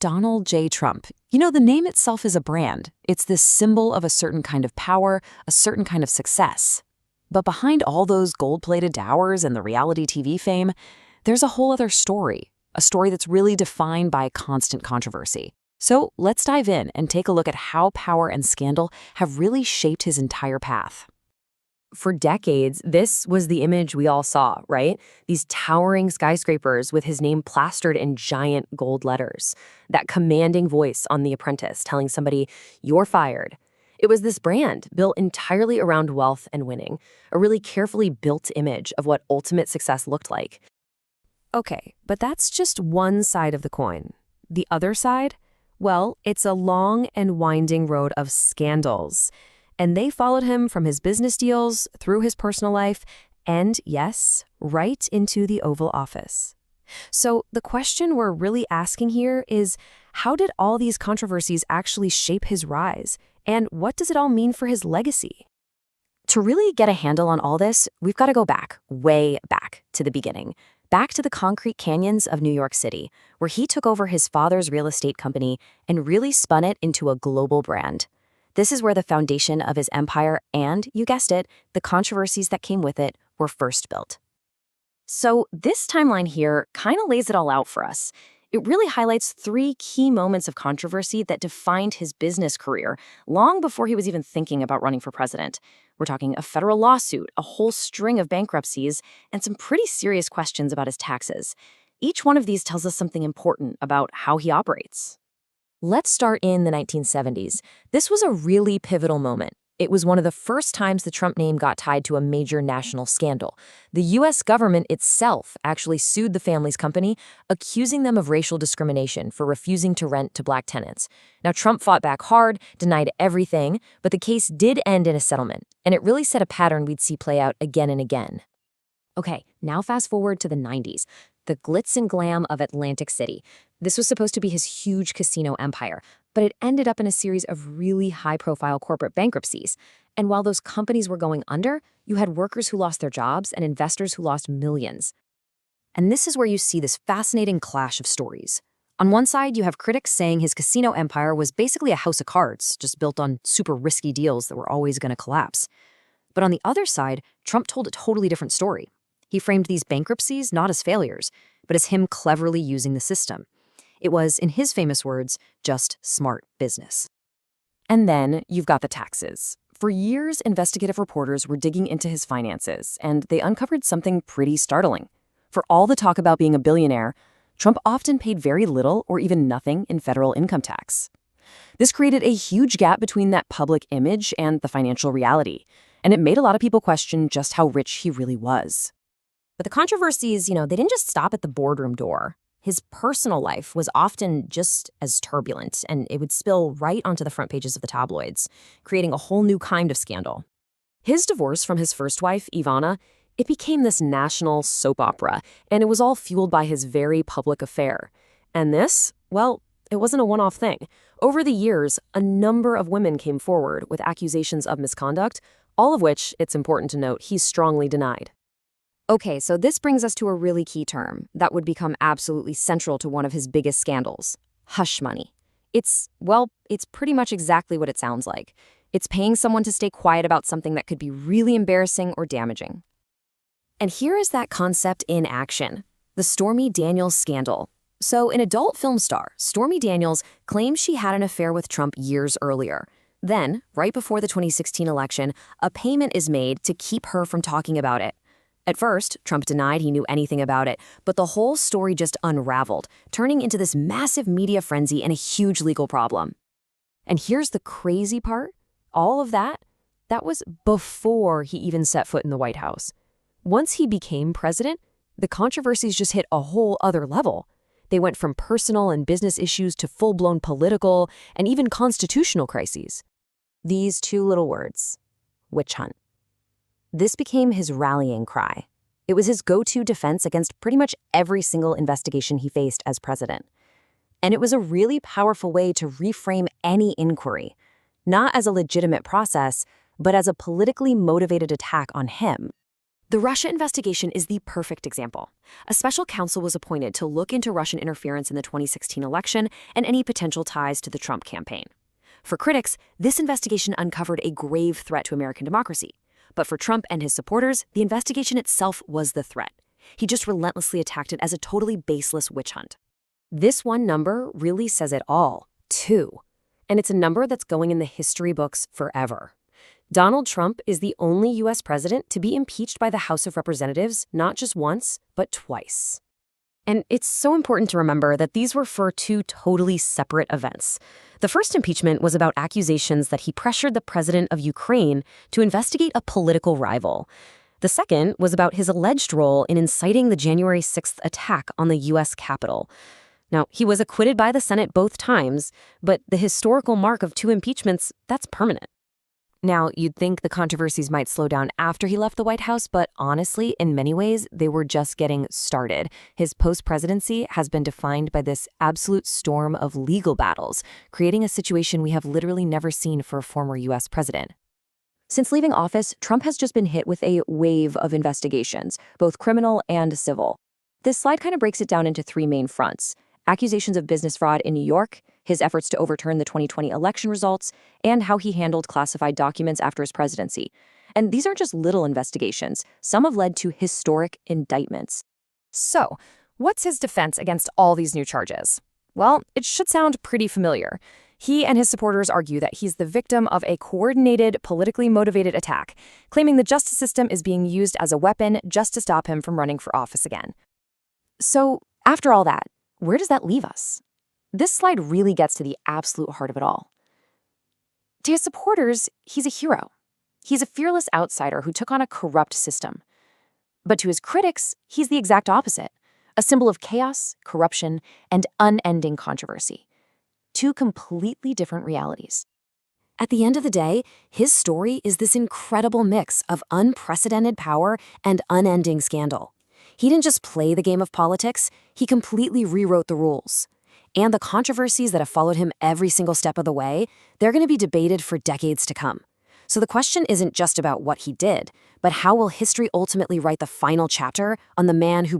Donald J. Trump. The name itself is a brand. It's this symbol of a certain kind of power, a certain kind of success. But behind all those gold-plated towers and the reality TV fame, there's a whole other story, a story that's really defined by constant controversy. So let's dive in and take a look at how power and scandal have really shaped his entire path. For decades, this was the image we all saw, right? These towering skyscrapers with his name plastered in giant gold letters. That commanding voice on The Apprentice telling somebody, "You're fired." It was this brand built entirely around wealth and winning, a really carefully built image of what ultimate success looked like. Okay, but that's just one side of the coin. The other side? Well, it's a long and winding road of scandals. And they followed him from his business deals, through his personal life, and, yes, right into the Oval Office. So the question we're really asking here is, how did all these controversies actually shape his rise? And what does it all mean for his legacy? To really get a handle on all this, we've got to go back, way back, to the beginning. Back to the concrete canyons of New York City, where he took over his father's real estate company and really spun it into a global brand. This is where the foundation of his empire and, you guessed it, the controversies that came with it were first built. So this timeline here kind of lays it all out for us. It really highlights 3 key moments of controversy that defined his business career long before he was even thinking about running for president. We're talking a federal lawsuit, a whole string of bankruptcies, and some pretty serious questions about his taxes. Each one of these tells us something important about how he operates. Let's start in the 1970s. This was a really pivotal moment. It was one of the first times the Trump name got tied to a major national scandal. The U.S. government itself actually sued the family's company, accusing them of racial discrimination for refusing to rent to black tenants. Now, Trump fought back hard, denied everything, but the case did end in a settlement, and it really set a pattern we'd see play out again and again. Okay, now fast forward to the 90s. The glitz and glam of Atlantic City. This was supposed to be his huge casino empire, but it ended up in a series of really high-profile corporate bankruptcies. And while those companies were going under, you had workers who lost their jobs and investors who lost millions. And this is where you see this fascinating clash of stories. On one side, you have critics saying his casino empire was basically a house of cards, just built on super risky deals that were always going to collapse. But on the other side, Trump told a totally different story. He framed these bankruptcies not as failures, but as him cleverly using the system. It was, in his famous words, just smart business. And then you've got the taxes. For years, investigative reporters were digging into his finances, and they uncovered something pretty startling. For all the talk about being a billionaire, Trump often paid very little or even nothing in federal income tax. This created a huge gap between that public image and the financial reality, and it made a lot of people question just how rich he really was. But the controversies, they didn't just stop at the boardroom door. His personal life was often just as turbulent, and it would spill right onto the front pages of the tabloids, creating a whole new kind of scandal. His divorce from his first wife, Ivana, it became this national soap opera, and it was all fueled by his very public affair. And this, well, it wasn't a one-off thing. Over the years, a number of women came forward with accusations of misconduct, all of which, it's important to note, he strongly denied. Okay, so this brings us to a really key term that would become absolutely central to one of his biggest scandals: hush money. It's pretty much exactly what it sounds like. It's paying someone to stay quiet about something that could be really embarrassing or damaging. And here is that concept in action: the Stormy Daniels scandal. So an adult film star, Stormy Daniels, claims she had an affair with Trump years earlier. Then, right before the 2016 election, a payment is made to keep her from talking about it. At first, Trump denied he knew anything about it, but the whole story just unraveled, turning into this massive media frenzy and a huge legal problem. And here's the crazy part. All of that was before he even set foot in the White House. Once he became president, the controversies just hit a whole other level. They went from personal and business issues to full-blown political and even constitutional crises. These 2 little words: witch hunt. This became his rallying cry. It was his go-to defense against pretty much every single investigation he faced as president. And it was a really powerful way to reframe any inquiry, not as a legitimate process, but as a politically motivated attack on him. The Russia investigation is the perfect example. A special counsel was appointed to look into Russian interference in the 2016 election and any potential ties to the Trump campaign. For critics, this investigation uncovered a grave threat to American democracy. But for Trump and his supporters, the investigation itself was the threat. He just relentlessly attacked it as a totally baseless witch hunt. This one number really says it all, 2. And it's a number that's going in the history books forever. Donald Trump is the only U.S. president to be impeached by the House of Representatives not just once, but twice. And it's so important to remember that these were for 2 totally separate events. The first impeachment was about accusations that he pressured the president of Ukraine to investigate a political rival. The second was about his alleged role in inciting the January 6th attack on the U.S. Capitol. Now, he was acquitted by the Senate both times, but the historical mark of 2 impeachments, that's permanent. Now, you'd think the controversies might slow down after he left the White House, but honestly, in many ways, they were just getting started. His post-presidency has been defined by this absolute storm of legal battles, creating a situation we have literally never seen for a former U.S. president. Since leaving office, Trump has just been hit with a wave of investigations, both criminal and civil. This slide kind of breaks it down into 3 main fronts: accusations of business fraud in New York, his efforts to overturn the 2020 election results, and how he handled classified documents after his presidency. And these aren't just little investigations. Some have led to historic indictments. So, what's his defense against all these new charges? Well, it should sound pretty familiar. He and his supporters argue that he's the victim of a coordinated, politically motivated attack, claiming the justice system is being used as a weapon just to stop him from running for office again. So, after all that, where does that leave us? This slide really gets to the absolute heart of it all. To his supporters, he's a hero. He's a fearless outsider who took on a corrupt system. But to his critics, he's the exact opposite, a symbol of chaos, corruption, and unending controversy. 2 completely different realities. At the end of the day, his story is this incredible mix of unprecedented power and unending scandal. He didn't just play the game of politics, he completely rewrote the rules. And the controversies that have followed him every single step of the way, they're going to be debated for decades to come. So the question isn't just about what he did, but how will history ultimately write the final chapter on the man who